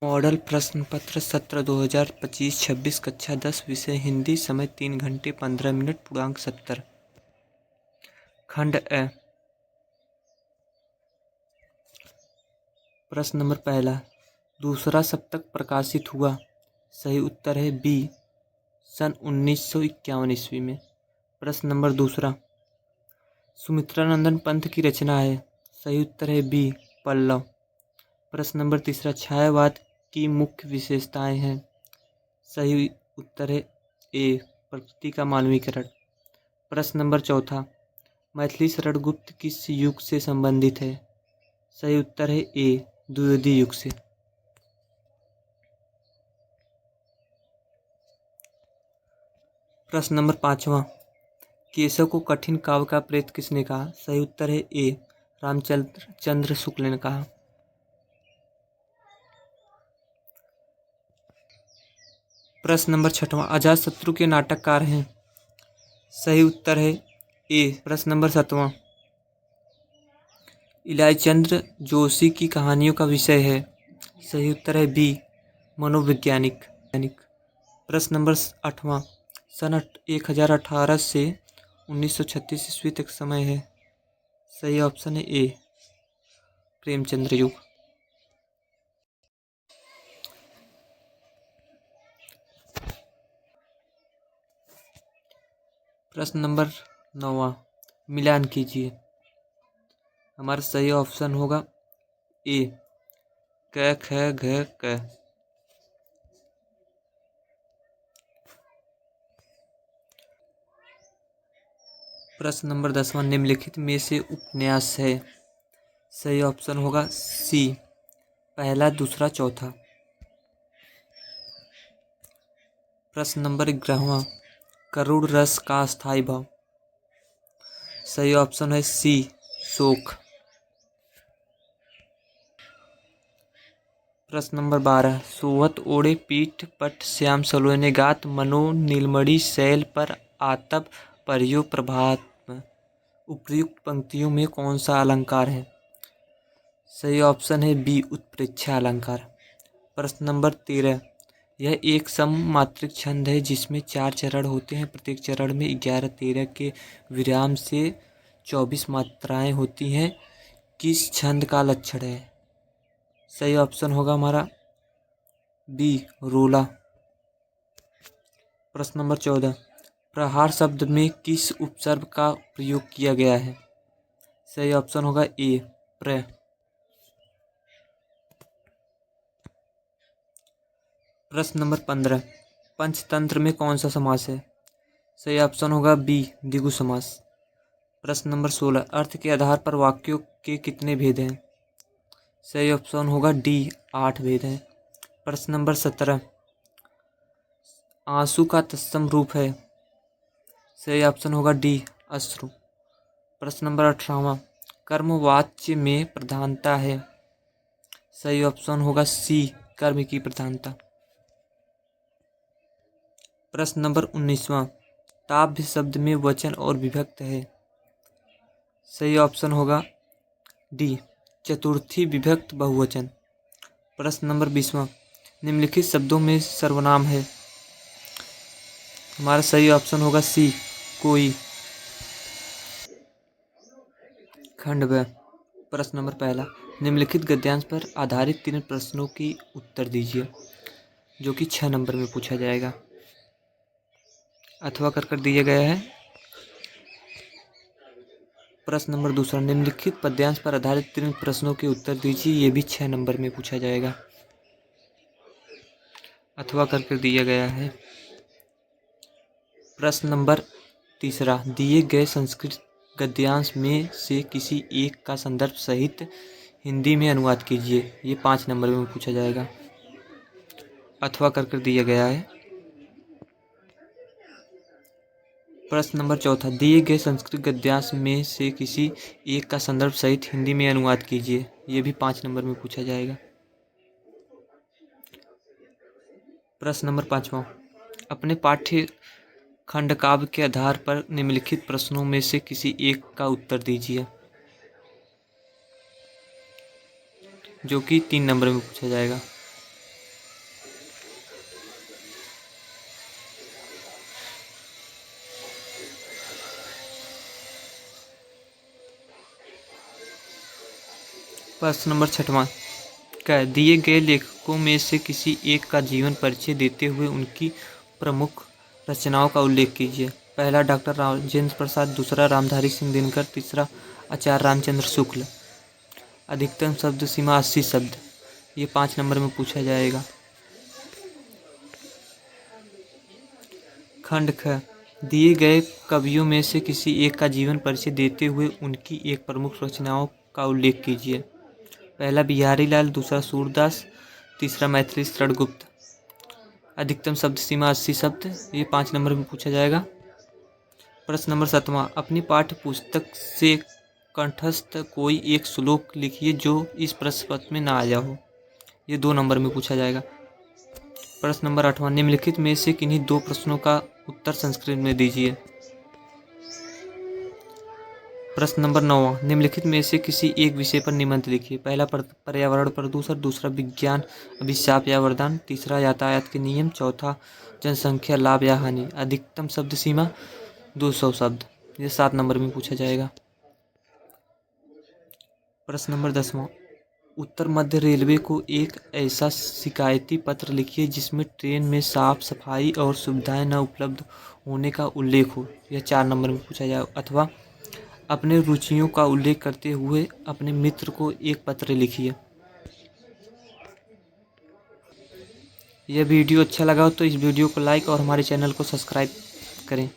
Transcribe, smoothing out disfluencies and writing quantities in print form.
Model प्रश्न पत्र सत्र 2025-26 कक्षा 10 विषय हिंदी। समय 3 घंटे 15 मिनट। पूर्णांक 70। खंड अ। प्रश्न नंबर पहला, दूसरा सप्तक प्रकाशित हुआ। सही उत्तर है बी, सन 1951 ईस्वी में। प्रश्न नंबर दूसरा, सुमित्रानंदन पंथ की रचना है। सही उत्तर है बी, पल्लव। प्रश्न नंबर तीसरा, छायावाद की मुख्य विशेषताएं हैं। सही उत्तर है ए, प्रकृति का मानवीकरण। प्रश्न नंबर चौथा, मैथिली शरण गुप्त किस युग से संबंधित है। सही उत्तर है ए, द्विवेदी युग से। प्रश्न नंबर पांचवा, केशव को कठिन काव्य का प्रेत किसने कहा। सही उत्तर है ए, रामचंद्र शुक्ल ने कहा। प्रश्न नंबर छठवां, अजातशत्रु के नाटककार हैं। सही उत्तर है ए। प्रश्न नंबर सातवां, इलाईचंद्र जोशी की कहानियों का विषय है। सही उत्तर है बी, मनोवैज्ञानिक। प्रश्न नंबर आठवां, सन 1018 से 1936 ईस्वी तक समय है। सही ऑप्शन है ए, प्रेमचंद्र युग। प्रश्न नंबर 9वां, मिलान कीजिए। हमारा सही ऑप्शन होगा ए, क ख घ क। प्रश्न नंबर 10वां, निम्नलिखित में से उपन्यास है। सही ऑप्शन होगा सी, पहला, दूसरा, चौथा। प्रश्न नंबर 11वां, करुण रस का स्थायी भाव। सही ऑप्शन है सी, शोक। प्रश्न नंबर 12, सोहत ओढ़े पीठ पट श्याम सलोने ने गात मनो नीलमणि शैल पर आतप परियो प्रभात में। उपयुक्त पंक्तियों में कौन सा अलंकार है। सही ऑप्शन है बी, उत्प्रेक्षा अलंकार। प्रश्न नंबर 13, यह एक सममात्रिक छंद है जिसमें 4 चरण होते हैं। प्रत्येक चरण में 11-13 के विराम से 24 मात्राएं होती हैं। किस छंद का लक्षण है। सही ऑप्शन होगा हमारा बी, रोला। प्रश्न नंबर 14, प्रहार शब्द में किस उपसर्ग का प्रयोग किया गया है। सही ऑप्शन होगा ए, प्र। प्रश्न नंबर 15, पंचतंत्र में कौन सा समास है। सही ऑप्शन होगा बी, द्विगु समास। प्रश्न नंबर 16, अर्थ के आधार पर वाक्यों के कितने भेद हैं। सही ऑप्शन होगा डी, 8 भेद हैं। प्रश्न नंबर 17, आंसू का तत्सम रूप है। सही ऑप्शन होगा डी, अश्रु। प्रश्न नंबर 18वां, कर्मवाच्य में प्रधानता है। सही ऑप्शन होगा सी, कर्म की प्रधानता। प्रश्न नंबर 19वां, ताभ्य शब्द में वचन और विभक्त है। सही ऑप्शन होगा डी, चतुर्थी विभक्त बहुवचन। प्रश्न नंबर 20वां, निम्नलिखित शब्दों में सर्वनाम है। हमारा सही ऑप्शन होगा सी, कोई। खंड ब। प्रश्न नंबर पहला, निम्नलिखित गद्यांश पर आधारित 3 प्रश्नों की उत्तर दीजिए, जो कि 6 नंबर में पूछा जाएगा अथवा कर दिया गया है। प्रश्न नंबर दूसरा, निम्नलिखित पद्यांश पर आधारित 3 प्रश्नों के उत्तर दीजिए। ये भी 6 नंबर में पूछा जाएगा अथवा कर दिया गया है। प्रश्न नंबर तीसरा, दिए गए संस्कृत गद्यांश में से किसी एक का संदर्भ सहित हिंदी में अनुवाद कीजिए। ये 5 नंबर में पूछा जाएगा अथवा कर दिया गया है। प्रश्न नंबर चौथा, दिए गए संस्कृत गद्यांश में से किसी एक का संदर्भ सहित हिंदी में अनुवाद कीजिए। ये भी 5 नंबर में पूछा जाएगा। प्रश्न नंबर 5वां, अपने पाठ्य खंड काव्य के आधार पर निम्नलिखित प्रश्नों में से किसी एक का उत्तर दीजिए, जो कि 3 नंबर में पूछा जाएगा। प्रश्न नंबर 6वां का दिए गए लेखकों में से किसी एक का जीवन परिचय देते हुए उनकी प्रमुख रचनाओं का उल्लेख कीजिए। पहला डॉक्टर राजेंद्र प्रसाद, दूसरा रामधारी सिंह दिनकर, तीसरा आचार्य रामचंद्र शुक्ल। अधिकतम शब्द सीमा 80 शब्द। ये 5 नंबर में पूछा जाएगा। खंड ख दिए गए कवियों में से किसी एक का जीवन परिचय देते हुए उनकी एक प्रमुख रचनाओं का उल्लेख कीजिए। पहला बिहारी लाल, दूसरा सूरदास, तीसरा मैथिली शरण गुप्त। अधिकतम शब्द सीमा 80 शब्द। ये 5 नंबर में पूछा जाएगा। प्रश्न नंबर 7वां अपनी पाठ्य पुस्तक से कंठस्थ कोई एक श्लोक लिखिए जो इस प्रश्न पत्र में ना आया हो। ये 2 नंबर में पूछा जाएगा। प्रश्न नंबर 8वां निम्नलिखित में से किन्हीं 2 प्रश्नों का उत्तर संस्कृत में दीजिए। प्रश्न नंबर 9वां निम्नलिखित में से किसी एक विषय पर निबंध लिखिए। पहला पर्यावरण प्रदूषण, दूसरा विज्ञान अभिशाप या वरदान, तीसरा यातायात के नियम, चौथा जनसंख्या लाभ या हानि। अधिकतम शब्द सीमा 200 शब्द। ये 7 नंबर में पूछा जाएगा। प्रश्न नंबर 10वां उत्तर मध्य रेलवे को एक ऐसा शिकायती पत्र लिखिए जिसमें ट्रेन में साफ सफाई और सुविधाएं न उपलब्ध होने का उल्लेख हो। यह 4 नंबर में पूछा जाएगा। अथवा अपने रुचियों का उल्लेख करते हुए अपने मित्र को एक पत्र लिखिए। यह वीडियो अच्छा लगा हो तो इस वीडियो को लाइक और हमारे चैनल को सब्सक्राइब करें।